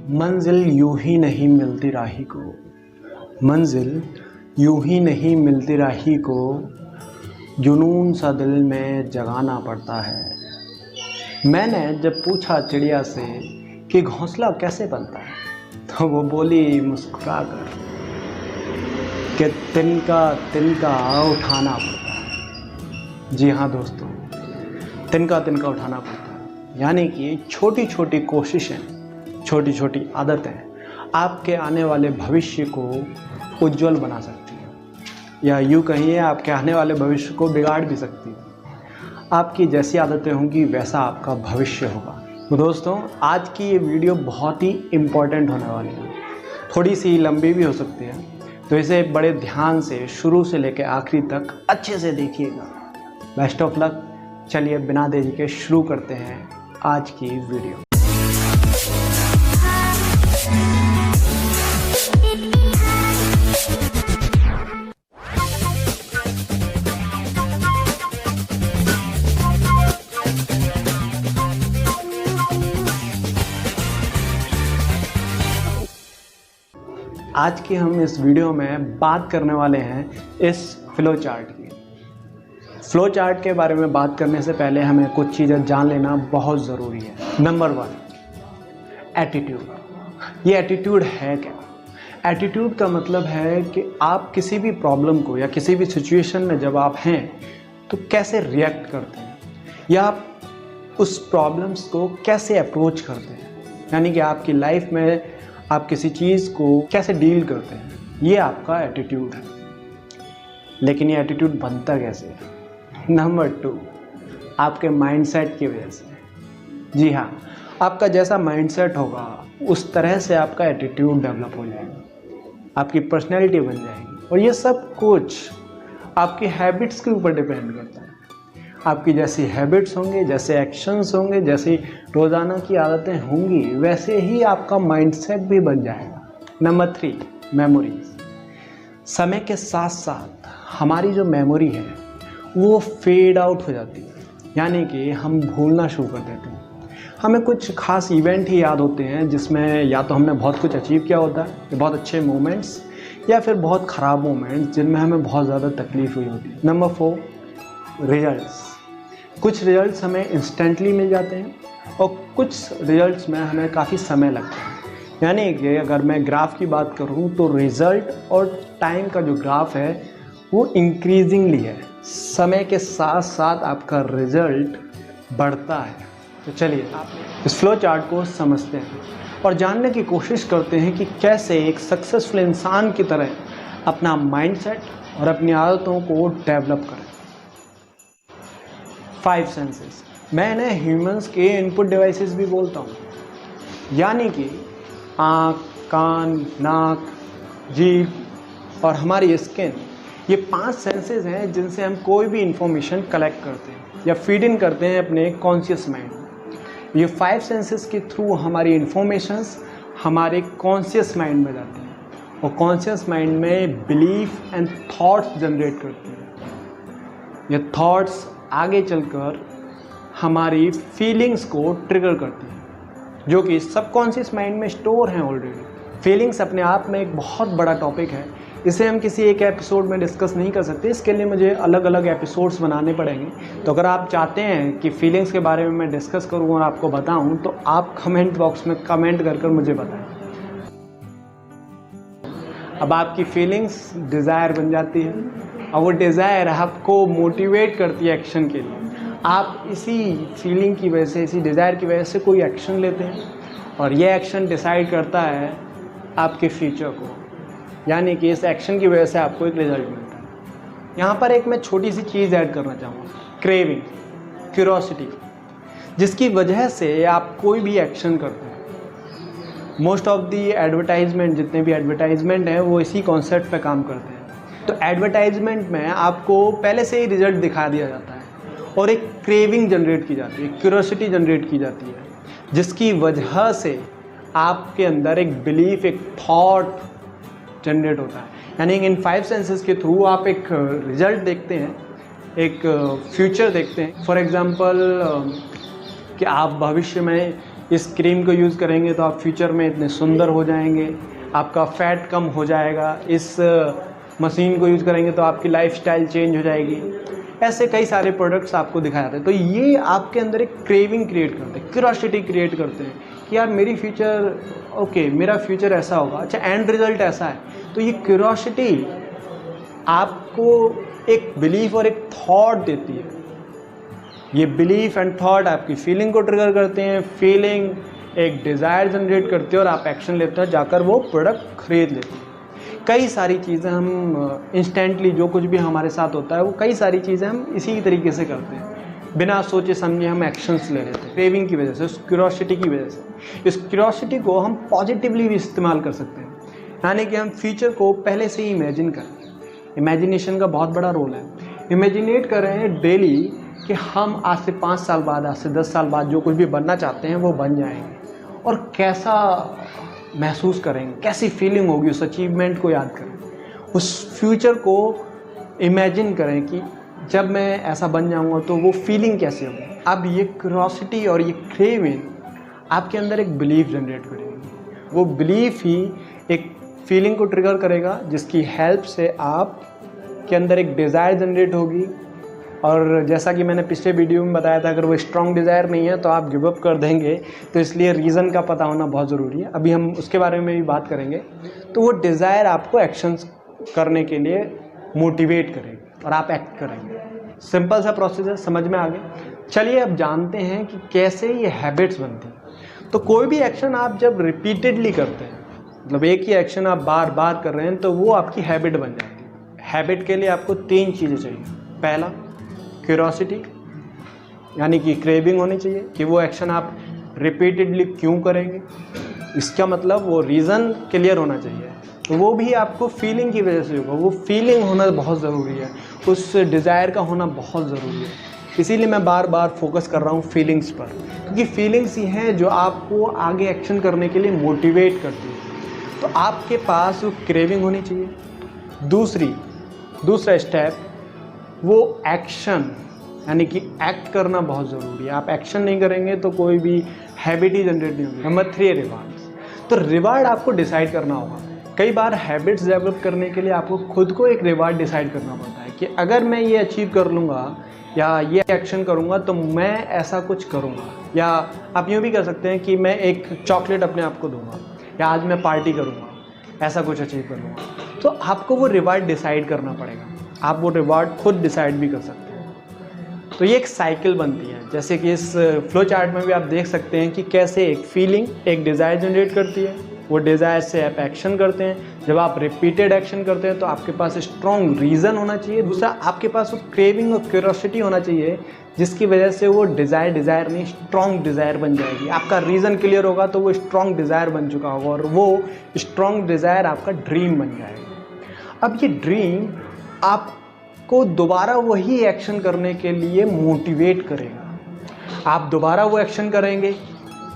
मंजिल यूं ही नहीं मिलती राही को, मंजिल यूं ही नहीं मिलती राही को, जुनून सा दिल में जगाना पड़ता है। मैंने जब पूछा चिड़िया से कि घोंसला कैसे बनता है, तो वो बोली मुस्कुरा कर कि तिनका तिनका उठाना पड़ता है। जी हाँ दोस्तों, तिनका तिनका उठाना पड़ता है, यानी कि छोटी छोटी कोशिशें, छोटी छोटी आदतें आपके आने वाले भविष्य को उज्जवल बना सकती हैं, या यूँ कहिए आपके आने वाले भविष्य को बिगाड़ भी सकती है। आपकी जैसी आदतें होंगी वैसा आपका भविष्य होगा। तो दोस्तों, आज की ये वीडियो बहुत ही इम्पोर्टेंट होने वाली है, थोड़ी सी लंबी भी हो सकती है, तो इसे बड़े ध्यान से शुरू से लेकर आखिरी तक अच्छे से देखिएगा। Best of luck. चलिए बिना देरी के शुरू करते हैं आज की वीडियो। आज की हम इस वीडियो में बात करने वाले हैं इस फ्लो चार्ट की। फ्लो चार्ट के बारे में बात करने से पहले हमें कुछ चीज़ें जान लेना बहुत ज़रूरी है। Number 1, attitude. ये एटीट्यूड है क्या? एटीट्यूड का मतलब है कि आप किसी भी प्रॉब्लम को या किसी भी सिचुएशन में जब आप हैं तो कैसे रिएक्ट करते हैं, या आप उस प्रॉब्लम्स को कैसे अप्रोच करते हैं, यानी कि आपकी लाइफ में आप किसी चीज़ को कैसे डील करते हैं, ये आपका एटीट्यूड है। लेकिन ये एटीट्यूड बनता कैसे है? नंबर 2, आपके माइंडसेट की वजह से। जी हाँ, आपका जैसा माइंडसेट होगा उस तरह से आपका एटीट्यूड डेवलप हो जाएगा, आपकी पर्सनैलिटी बन जाएगी, और ये सब कुछ आपकी हैबिट्स के ऊपर डिपेंड करता है। आपकी जैसी हैबिट्स होंगे, जैसे एक्शंस होंगे, जैसी रोज़ाना की आदतें होंगी, वैसे ही आपका माइंडसेट भी बन जाएगा। Number 3, memories. समय के साथ साथ हमारी जो मेमोरी है वो फेड आउट हो जाती है, यानी कि हम भूलना शुरू कर देते हैं। हमें कुछ खास इवेंट ही याद होते हैं जिसमें या तो हमने बहुत कुछ अचीव किया होता है, बहुत अच्छे मोमेंट्स, या फिर बहुत ख़राब मोमेंट्स जिनमें हमें बहुत ज़्यादा तकलीफ हुई होती है। Number 4, results. कुछ रिजल्ट्स हमें इंस्टेंटली मिल जाते हैं और कुछ रिजल्ट्स में हमें काफ़ी समय लगता है। यानी कि अगर मैं ग्राफ की बात करूं तो रिज़ल्ट और टाइम का जो ग्राफ है वो इंक्रीजिंगली है, समय के साथ साथ आपका रिज़ल्ट बढ़ता है। तो चलिए इस फ्लो चार्ट को समझते हैं और जानने की कोशिश करते हैं कि कैसे एक सक्सेसफुल इंसान की तरह अपना माइंडसेट और अपनी आदतों को डेवलप करें। 5 सेंसेस, मैं इन्हें ह्यूमंस के इनपुट डिवाइसेस भी बोलता हूँ, यानी कि आँख, कान, नाक, जीभ और हमारी स्किन। ये 5 सेंसेस हैं जिनसे हम कोई भी इंफॉर्मेशन कलेक्ट करते हैं या फीड इन करते हैं अपने कॉन्शियस माइंड में। ये 5 सेंसेस के थ्रू हमारी इंफॉर्मेशंस हमारे कॉन्शियस माइंड में जाती हैं और कॉन्शियस माइंड में बिलीफ एंड थॉट्स जनरेट करती हैं। ये थॉट्स आगे चलकर हमारी फीलिंग्स को ट्रिगर करती हैं, जो कि सबकॉन्शियस माइंड में स्टोर हैं ऑलरेडी। फीलिंग्स अपने आप में एक बहुत बड़ा टॉपिक है, इसे हम किसी एक एपिसोड में डिस्कस नहीं कर सकते, इसके लिए मुझे अलग अलग एपिसोड्स बनाने पड़ेंगे। तो अगर आप चाहते हैं कि फीलिंग्स के बारे में मैं डिस्कस करूं और आपको बताऊं, तो आप कमेंट बॉक्स में कमेंट कर मुझे बताएं। अब आपकी फीलिंग्स डिज़ायर बन जाती है और वो डिज़ायर आपको मोटिवेट करती है एक्शन के लिए। आप इसी फीलिंग की वजह से, इसी डिज़ायर की वजह से कोई एक्शन लेते हैं और ये एक्शन डिसाइड करता है आपके फ्यूचर को, यानी कि इस एक्शन की वजह से आपको एक रिजल्ट मिलता है। यहाँ पर एक मैं छोटी सी चीज़ ऐड करना चाहूँगा, क्रेविंग, क्यूरोसिटी, जिसकी वजह से आप कोई भी एक्शन करते हैं। मोस्ट ऑफ दी एडवर्टाइजमेंट, जितने भी एडवर्टाइजमेंट हैं वो इसी कॉन्सेप्ट पे काम करते हैं। तो एडवर्टाइजमेंट में आपको पहले से ही रिजल्ट दिखा दिया जाता है और एक क्रेविंग जनरेट की जाती है, क्यूरोसिटी जनरेट की जाती है, जिसकी वजह से आपके अंदर एक बिलीफ, एक थॉट जनरेट होता है। यानी इन 5 सेंसेस के थ्रू आप एक रिजल्ट देखते हैं, एक फ्यूचर देखते हैं। फॉर एग्जांपल कि आप भविष्य में इस क्रीम को यूज़ करेंगे तो आप फ्यूचर में इतने सुंदर हो जाएंगे, आपका फैट कम हो जाएगा, इस मशीन को यूज़ करेंगे तो आपकी लाइफस्टाइल चेंज हो जाएगी। ऐसे कई सारे प्रोडक्ट्स आपको दिखाए जाते हैं। तो ये आपके अंदर एक क्रेविंग क्रिएट करते हैं, क्यूरियोसिटी क्रिएट करते हैं कि यार मेरी फ्यूचर ओके, मेरा फ्यूचर ऐसा होगा, अच्छा एंड रिजल्ट ऐसा है। तो ये क्यूरियोसिटी आपको एक बिलीफ और एक थॉट देती है। ये बिलीफ एंड थॉट आपकी फीलिंग को ट्रिगर करते हैं, फीलिंग एक डिज़ायर जनरेट करती है और आप एक्शन लेते हैं, जाकर वो प्रोडक्ट खरीद लेते हैं। कई सारी चीज़ें हम इंस्टेंटली जो कुछ भी हमारे साथ होता है वो कई सारी चीज़ें हम इसी तरीके से करते हैं, बिना सोचे समझे हम एक्शंस ले लेते हैं क्रेविंग की वजह से, उस क्यूरियोसिटी की वजह से। इस क्यूरियोसिटी को हम पॉजिटिवली भी इस्तेमाल कर सकते हैं, यानी कि हम फ्यूचर को पहले से ही इमेजिन करें। इमेजिनेशन का बहुत बड़ा रोल है। इमेजिनेट कर रहे हैं डेली कि हम आज से 5 साल बाद, आज से 10 साल बाद जो कुछ भी बनना चाहते हैं वो बन जाएंगे, और कैसा महसूस करेंगे, कैसी फीलिंग होगी, उस अचीवमेंट को याद करें, उस फ्यूचर को इमेजिन करें कि जब मैं ऐसा बन जाऊंगा तो वो फीलिंग कैसे होगी। अब ये क्यूरियोसिटी और ये क्रेविंग आपके अंदर एक बिलीफ जनरेट करेगी। वो बिलीफ ही एक फीलिंग को ट्रिगर करेगा, जिसकी हेल्प से आप के अंदर एक डिज़ायर जनरेट होगी। और जैसा कि मैंने पिछले वीडियो में बताया था, अगर वो स्ट्रॉन्ग डिज़ायर नहीं है तो आप गिव अप कर देंगे, तो इसलिए रीज़न का पता होना बहुत ज़रूरी है। अभी हम उसके बारे में भी बात करेंगे। तो वो डिज़ायर आपको एक्शंस करने के लिए मोटिवेट करेगी और आप एक्ट करेंगे। सिंपल सा प्रोसेस है, समझ में आ गया। चलिए अब जानते हैं कि कैसे ये हैबिट्स बनती हैं। तो कोई भी एक्शन आप जब रिपीटेडली करते हैं, मतलब एक ही एक्शन आप बार बार कर रहे हैं, तो वो आपकी हैबिट बन जाती है। हैबिट के लिए आपको 3 चीज़ें चाहिए। पहला, क्यूरियोसिटी, यानी कि क्रेविंग होनी चाहिए कि वो एक्शन आप रिपीटेडली क्यों करेंगे, इसका मतलब वो रीज़न क्लियर होना चाहिए। तो वो भी आपको फीलिंग की वजह से होगा। वो फीलिंग होना बहुत ज़रूरी है, उस डिज़ायर का होना बहुत ज़रूरी है। इसीलिए मैं बार बार फोकस कर रहा हूँ फीलिंग्स पर, क्योंकि फीलिंग्स ही हैं जो आपको आगे एक्शन करने के लिए मोटिवेट करती है। तो आपके पास वो क्रेविंग होनी चाहिए। दूसरा स्टेप, वो एक्शन, यानी कि एक्ट करना बहुत ज़रूरी है। आप एक्शन नहीं करेंगे तो कोई भी हैबिट ही जनरेट नहीं होगी। Number 3, rewards. तो रिवार्ड आपको डिसाइड करना होगा। कई बार हैबिट्स डेवलप करने के लिए आपको खुद को एक रिवार्ड डिसाइड करना पड़ता है कि अगर मैं ये अचीव कर लूँगा या ये एक्शन करूँगा तो मैं ऐसा कुछ करूँगा। या आप यूँ भी कर सकते हैं कि मैं एक चॉकलेट अपने आप को दूँगा, या आज मैं पार्टी करूँगा, ऐसा कुछ अचीव करूँगा। तो आपको वो रिवार्ड डिसाइड करना पड़ेगा। आप वो रिवार्ड खुद डिसाइड भी कर सकते हैं। तो ये एक साइकिल बनती है, जैसे कि इस फ्लो चार्ट में भी आप देख सकते हैं कि कैसे एक फीलिंग एक डिज़ायर जनरेट करती है, वो डिज़ायर से आप एक्शन करते हैं। जब आप रिपीटेड एक्शन करते हैं तो आपके पास स्ट्रॉन्ग रीज़न होना चाहिए। दूसरा, आपके पास वो क्रेविंग और क्यूरियोसिटी होना चाहिए, जिसकी वजह से वो डिज़ायर नहीं स्ट्रॉन्ग डिज़ायर बन जाएगी। आपका रीज़न क्लियर होगा तो वो स्ट्रॉन्ग डिज़ायर बन चुका होगा, और वो स्ट्रॉन्ग डिज़ायर आपका ड्रीम बन जाएगा। अब ये ड्रीम आपको दोबारा वही एक्शन करने के लिए मोटिवेट करेगा। आप दोबारा वो एक्शन करेंगे,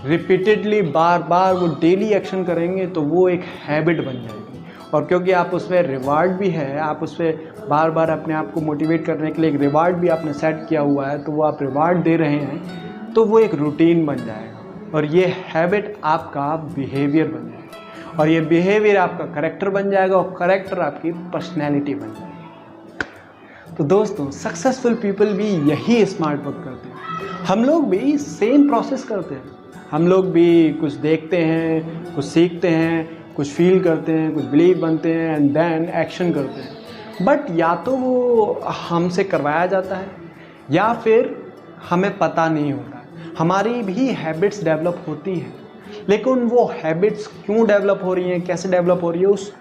रिपीटेडली बार बार वो डेली एक्शन करेंगे, तो वो एक हैबिट बन जाएगी। और क्योंकि आप उसमें रिवार्ड भी है, आप उस पर बार बार अपने आप को मोटिवेट करने के लिए एक रिवार्ड भी आपने सेट किया हुआ है, तो वो आप रिवार्ड दे रहे हैं, तो वो एक रूटीन बन जाएगा। और ये हैबिट आपका बिहेवियर बन जाएगा, और ये बिहेवियर आपका करेक्टर बन जाएगा, और करेक्टर आपकी पर्सनैलिटी बन जाएगी। तो दोस्तों, सक्सेसफुल पीपल भी यही स्मार्ट वर्क करते हैं। हम लोग भी सेम प्रोसेस करते हैं। हम लोग भी कुछ देखते हैं, कुछ सीखते हैं, कुछ फील करते हैं, कुछ बिलीव बनते हैं, एंड देन एक्शन करते हैं। बट या तो वो हमसे करवाया जाता है, या फिर हमें पता नहीं होता। हमारी भी हैबिट्स डेवलप होती हैं, लेकिन वो हैबिट्स क्यों डेवलप हो रही हैं, कैसे डेवलप हो रही है, उस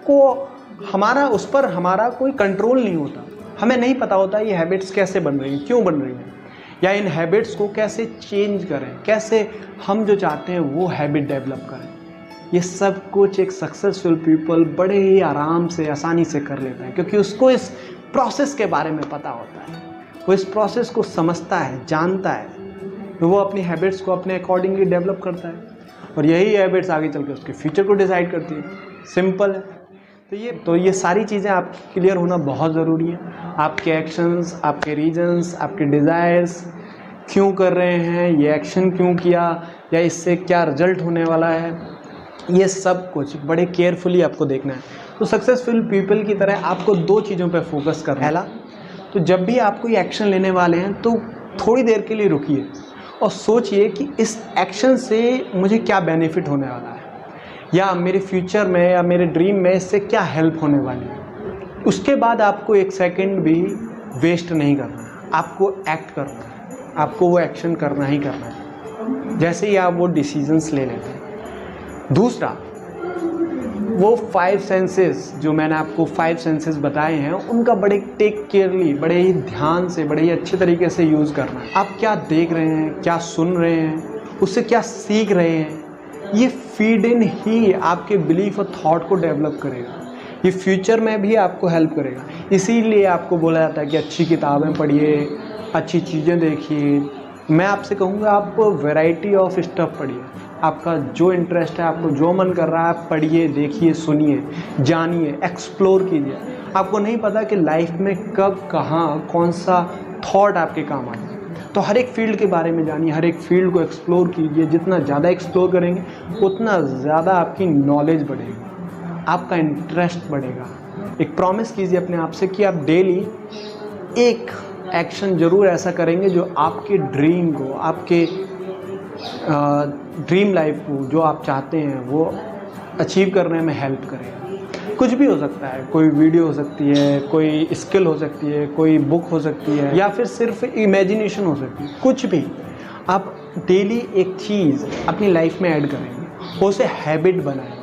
पर हमारा कोई कंट्रोल नहीं होता। हमें नहीं पता होता ये हैबिट्स कैसे बन रही हैं, क्यों बन रही हैं, या इन हैबिट्स को कैसे चेंज करें, कैसे हम जो चाहते हैं वो हैबिट डेवलप करें। ये सब कुछ एक सक्सेसफुल पीपल बड़े ही आराम से, आसानी से कर लेता है, क्योंकि उसको इस प्रोसेस के बारे में पता होता है। वो इस प्रोसेस को समझता है, जानता है, तो वो अपनी हैबिट्स को अपने अकॉर्डिंगली डेवलप करता है, और यही हैबिट्स आगे चल के उसके फ्यूचर को डिसाइड करती है। सिंपल है। तो ये सारी चीज़ें आपकी क्लियर होना बहुत ज़रूरी है। आपके एक्शंस, आपके रीजंस, आपके डिज़ायर्स क्यों कर रहे हैं, ये एक्शन क्यों किया, या इससे क्या रिजल्ट होने वाला है, ये सब कुछ बड़े केयरफुली आपको देखना है। तो सक्सेसफुल पीपल की तरह आपको 2 चीज़ों पे फोकस करना है। पहला, तो जब भी आप कोई एक्शन लेने वाले हैं तो थोड़ी देर के लिए रुकिए और सोचिए कि इस एक्शन से मुझे क्या बेनिफिट होने वाला है, या मेरे फ्यूचर में या मेरे ड्रीम में इससे क्या हेल्प होने वाली है। उसके बाद आपको 1 सेकंड भी वेस्ट नहीं करना है, आपको एक्ट करना है, आपको वो एक्शन करना ही करना है जैसे ही आप वो डिसीजंस ले लेते हैं। दूसरा, वो 5 सेंसेस जो मैंने आपको 5 सेंसेस बताए हैं, उनका बड़े टेक केयरली, बड़े ही ध्यान से, बड़े ही अच्छे तरीके से यूज़ करना है। आप क्या देख रहे हैं, क्या सुन रहे हैं, उससे क्या सीख रहे हैं, ये फीड इन ही आपके बिलीफ और थॉट को डेवलप करेगा। ये फ्यूचर में भी आपको हेल्प करेगा। इसीलिए आपको बोला जाता है कि अच्छी किताबें पढ़िए, अच्छी चीज़ें देखिए। मैं आपसे कहूँगा आप वैरायटी ऑफ स्टफ़ पढ़िए। आपका जो इंटरेस्ट है, आपको जो मन कर रहा है, आप पढ़िए, देखिए, सुनिए, जानिए, एक्सप्लोर कीजिए। आपको नहीं पता कि लाइफ में कब, कहाँ, कौन सा थॉट आपके काम आए। तो हर एक फील्ड के बारे में जानिए, हर एक फील्ड को एक्सप्लोर कीजिए। जितना ज़्यादा एक्सप्लोर करेंगे उतना ज़्यादा आपकी नॉलेज बढ़ेगी, आपका इंटरेस्ट बढ़ेगा। एक प्रॉमिस कीजिए अपने आप से कि आप डेली एक एक्शन ज़रूर ऐसा करेंगे जो आपके ड्रीम को, आपके ड्रीम लाइफ को, जो आप चाहते हैं वो अचीव करने में हेल्प करेगा। कुछ भी हो सकता है, कोई वीडियो हो सकती है, कोई स्किल हो सकती है, कोई बुक हो सकती है, या फिर सिर्फ इमेजिनेशन हो सकती है। कुछ भी आप डेली एक चीज़ अपनी लाइफ में ऐड करेंगे, उसे हैबिट बनाएंगे।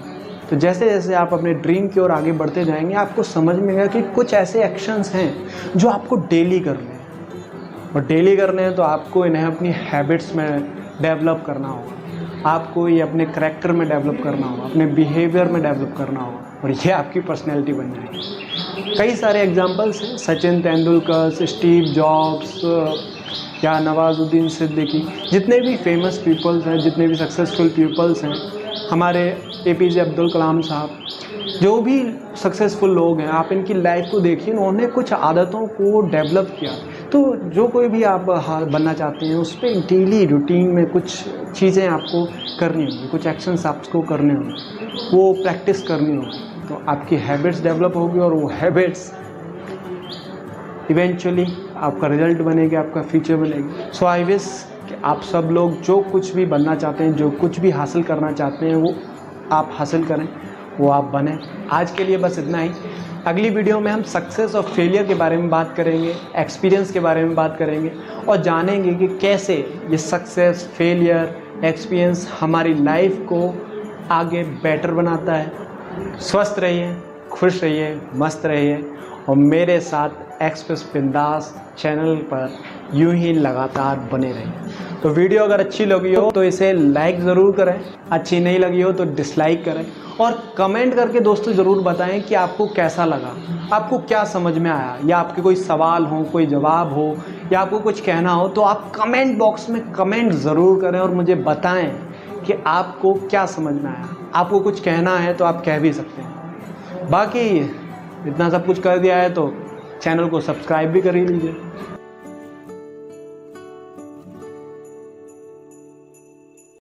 तो जैसे जैसे आप अपने ड्रीम की ओर आगे बढ़ते जाएंगे, आपको समझ में आएगा कि कुछ ऐसे एक्शंस हैं जो आपको डेली करने हैं, और डेली करने हैं तो आपको इन्हें अपनी हैबिट्स में डेवलप करना होगा, आपको ये अपने करैक्टर में डेवलप करना होगा, अपने बिहेवियर में डेवलप करना होगा, और ये आपकी पर्सनैलिटी बन जाएगी। कई सारे एग्जांपल्स हैं, सचिन तेंदुलकर, स्टीव जॉब्स या नवाजुद्दीन सिद्दीकी, जितने भी फेमस पीपल्स हैं, जितने भी सक्सेसफुल पीपल्स हैं, हमारे APJ अब्दुल कलाम साहब, जो भी सक्सेसफुल लोग हैं, आप इनकी लाइफ को देखिए, उन्होंने कुछ आदतों को डेवलप किया। तो जो कोई भी आप बनना चाहते हैं, उस पर डेली रूटीन में कुछ चीज़ें आपको करनी होंगी, कुछ एक्शंस आपको करने होंगे, वो प्रैक्टिस करनी होगी, तो आपकी हैबिट्स डेवलप होगी, और वो हैबिट्स इवेंचुअली आपका रिजल्ट बनेगी, आपका फ्यूचर बनेगी। सो आई विश कि आप सब लोग जो कुछ भी बनना चाहते हैं, जो कुछ भी हासिल करना चाहते हैं, वो आप हासिल करें, वो आप बने। आज के लिए बस इतना ही। अगली वीडियो में हम सक्सेस और फेलियर के बारे में बात करेंगे, एक्सपीरियंस के बारे में बात करेंगे, और जानेंगे कि कैसे ये सक्सेस, फेलियर, एक्सपीरियंस हमारी लाइफ को आगे बेटर बनाता है। स्वस्थ रहिए, खुश रहिए, मस्त रहिए, और मेरे साथ एक्सप्रेस बिंदास चैनल पर यूं ही लगातार बने रहें। तो वीडियो अगर अच्छी लगी हो तो इसे लाइक ज़रूर करें, अच्छी नहीं लगी हो तो डिसलाइक करें, और कमेंट करके दोस्तों ज़रूर बताएं कि आपको कैसा लगा, आपको क्या समझ में आया, या आपके कोई सवाल हो, कोई जवाब हो, या आपको कुछ कहना हो, तो आप कमेंट बॉक्स में कमेंट ज़रूर करें और मुझे बताएं कि आपको क्या समझ में आया। आपको कुछ कहना है तो आप कह भी सकते हैं। बाकी इतना सब कुछ कर दिया है तो चैनल को सब्सक्राइब भी कर ही लीजिए।